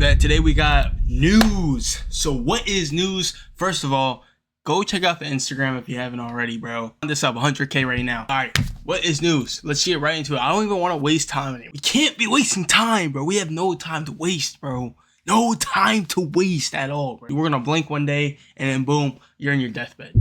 Bet today we got news. So what is news? First of all, go check out the Instagram if you haven't already, bro. This up 100K right now. All right, what is news? Let's get right into it. I don't even want to waste time anymore. We can't be wasting time, bro. We have no time to waste, bro. No time to waste at all, bro. We're gonna blink one day and then boom, you're in your deathbed.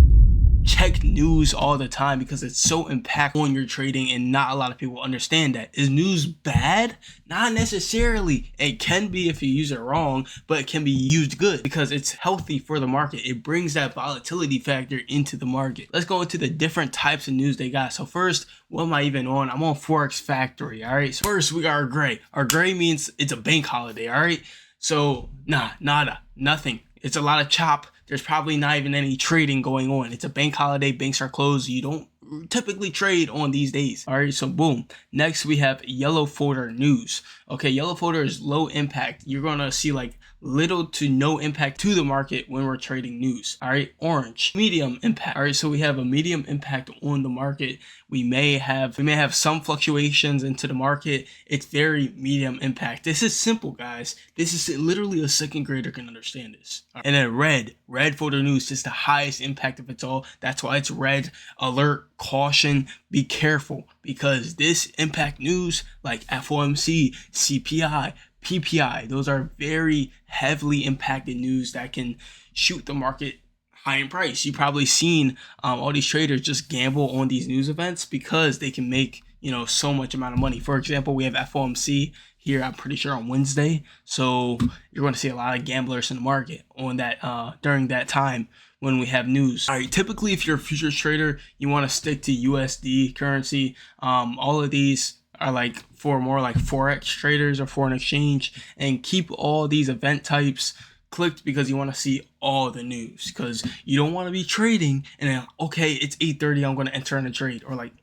Check news all the time because it's so impactful on your trading and not a lot of people understand that. Is news bad? Not necessarily. It can be if you use it wrong, but it can be used good because it's healthy for the market. It brings that volatility factor into the market. Let's go into the different types of news they got. So first, what am I even on? I'm on Forex Factory, all right? So first, we got our gray. Our gray means it's a bank holiday, all right? So nothing. It's a lot of chop. There's probably not even any trading going on. It's a bank holiday. Banks are closed. You don't typically trade on these days. All right, so boom. Next, we have yellow folder news. Okay, yellow folder is low impact. You're going to see like little to no impact to the market when we're trading news. All right, orange, medium impact. All right, so we have a medium impact on the market. We may have some fluctuations into the market. It's very medium impact. This is simple, guys. This is literally a second grader can understand this. Right. And then red folder news is the highest impact of it all. That's why it's red. Alert, caution, be careful, because this impact news like FOMC, CPI, PPI, those are very heavily impacted news that can shoot the market high in price. You've probably seen all these traders just gamble on these news events because they can make, so much amount of money. For example, we have FOMC here, I'm pretty sure on Wednesday. So you're going to see a lot of gamblers in the market on that during that time when we have news. All right, typically if you're a futures trader, you want to stick to USD currency. All of these are like for more like Forex traders or foreign exchange, and keep all these event types clicked because you want to see all the news, because you don't want to be trading and then, okay, it's 8:30, I'm going to enter in a trade, or like,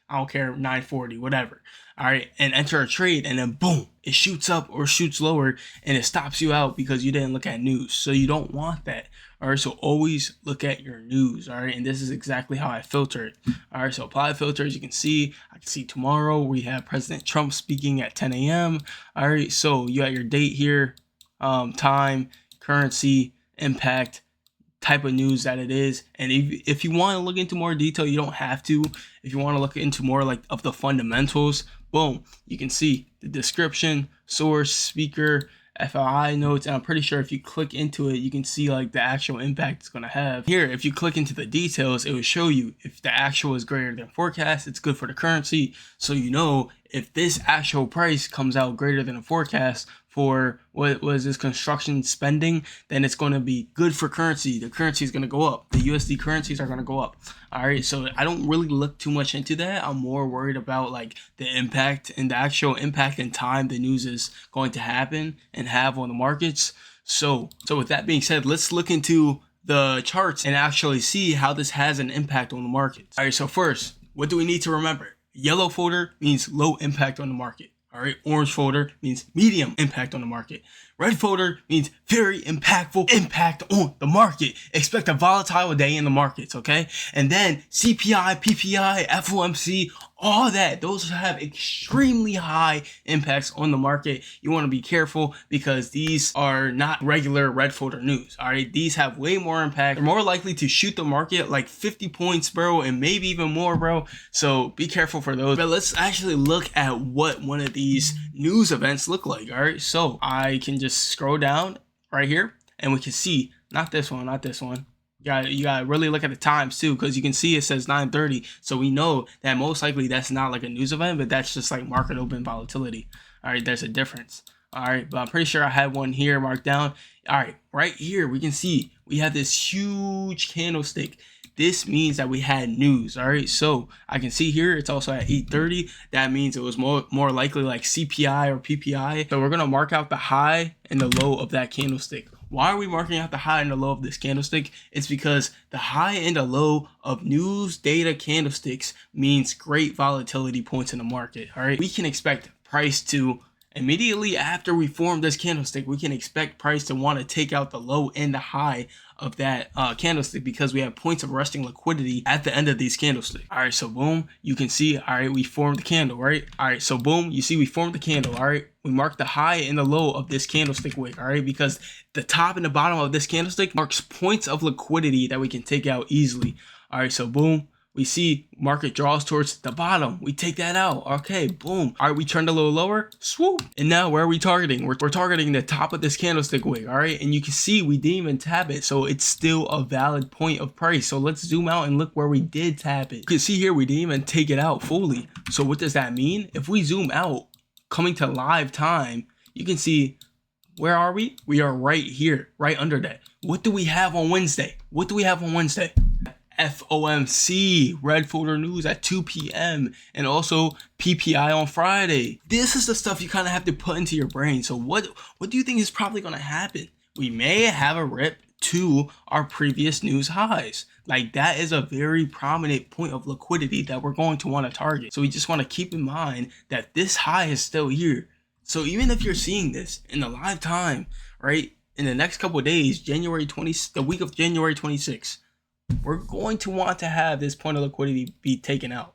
I don't care, 9:40, whatever. All right, and enter a trade, and then boom, it shoots up or shoots lower and it stops you out because you didn't look at news. So you don't want that. All right, so always look at your news. All right, and this is exactly how I filter it. All right, so apply filters. You can see, I can see tomorrow we have President Trump speaking at 10 a.m. All right, so you got your date here, time, currency, impact, type of news that it is. And if you want to look into more detail, you don't have to. If you want to look into more like of the fundamentals, boom, you can see the description, source, speaker, FLI notes, and I'm pretty sure if you click into it, you can see like the actual impact it's going to have. Here, if you click into the details, it will show you if the actual is greater than forecast, it's good for the currency. So if this actual price comes out greater than a forecast for what was this construction spending, then it's going to be good for currency. The currency is going to go up. The USD currencies are going to go up. All right, so I don't really look too much into that. I'm more worried about like the impact and the actual impact and time the news is going to happen and have on the markets. So with that being said, let's look into the charts and actually see how this has an impact on the markets. All right, so first, what do we need to remember? Yellow folder means low impact on the market. All right, orange folder means medium impact on the market. Red folder means very impactful impact on the market. Expect a volatile day in the markets, okay? And then CPI, PPI, FOMC, all that, those have extremely high impacts on the market. You want to be careful because these are not regular red folder news, all right? These have way more impact. They're more likely to shoot the market like 50 points, bro, and maybe even more, bro. So be careful for those. But let's actually look at what one of these news events look like, all right? So I can just scroll down right here and we can see, not this one. You gotta really look at the times too, because you can see it says 9:30. So we know that most likely that's not like a news event, but that's just like market open volatility. All right, there's a difference. All right, but I'm pretty sure I had one here marked down. All right, right here we can see we have this huge candlestick. This means that we had news. All right, so I can see here it's also at 8:30. That means it was more likely like CPI or PPI. So we're gonna mark out the high and the low of that candlestick. Why are we marking out the high and the low of this candlestick? It's because the high and the low of news data candlesticks means great volatility points in the market. All right, we can expect price to Immediately after we form this candlestick, we can expect price to want to take out the low and the high of that candlestick, because we have points of resting liquidity at the end of these candlesticks. All right, so boom, you can see, all right, we formed the candle, right? All right, so boom, you see we formed the candle, all right? We mark the high and the low of this candlestick wick, all right? Because the top and the bottom of this candlestick marks points of liquidity that we can take out easily. All right, so boom, we see market draws towards the bottom. We take that out. Okay, boom. All right, we turned a little lower. Swoop. And now where are we targeting? We're targeting the top of this candlestick wick. All right, and you can see we didn't even tap it, so it's still a valid point of price. So let's zoom out and look where we did tap it. You can see here we didn't even take it out fully. So what does that mean? If we zoom out, coming to live time, you can see, where are we? We are right here, right under that. What do we have on Wednesday? What do we have on Wednesday? FOMC, red folder news at 2 p.m. and also PPI on Friday. This is the stuff you kind of have to put into your brain. So what do you think is probably going to happen? We may have a rip to our previous news highs. Like, that is a very prominent point of liquidity that we're going to want to target. So we just want to keep in mind that this high is still here. So even if you're seeing this in the live time, right, in the next couple of days, the week of January 26th, we're going to want to have this point of liquidity be taken out,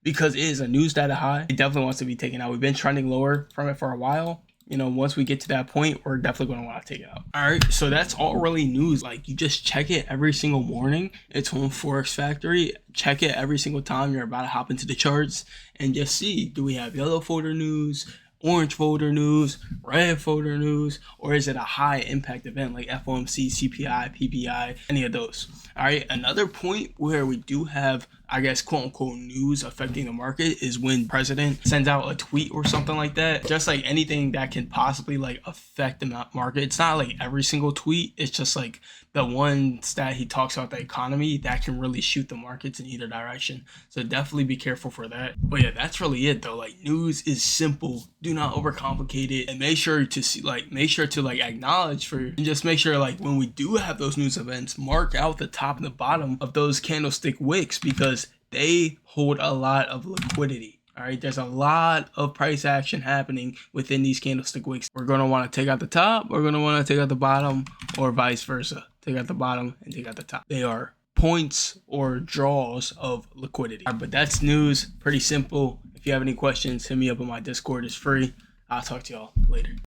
because it is a news data high. It definitely wants to be taken out. We've been trending lower from it for a while. You know, once we get to that point, we're definitely going to want to take it out. All right, so that's all really news. Like, you just check it every single morning. It's on Forex Factory. Check it every single time you're about to hop into the charts and just see, do we have yellow folder news, orange folder news, red folder news, or is it a high impact event like FOMC, CPI, PPI, any of those? All right, another point where we do have, I guess, quote unquote news affecting the market is when president sends out a tweet or something like that. Just like anything that can possibly like affect the market. It's not like every single tweet. It's just like the ones that he talks about the economy that can really shoot the markets in either direction. So definitely be careful for that. But yeah, that's really it though. Like, news is simple. Do not overcomplicate it, and make sure to acknowledge for, and just make sure, like, when we do have those news events, mark out the top and the bottom of those candlestick wicks, because they hold a lot of liquidity. All right, there's a lot of price action happening within these candlestick wicks. We're going to want to take out the top, we're going to want to take out the bottom, or vice versa. Take out the bottom and take out the top. They are points or draws of liquidity. But that's news, pretty simple. If you have any questions, hit me up on my Discord. It's free. I'll talk to y'all later.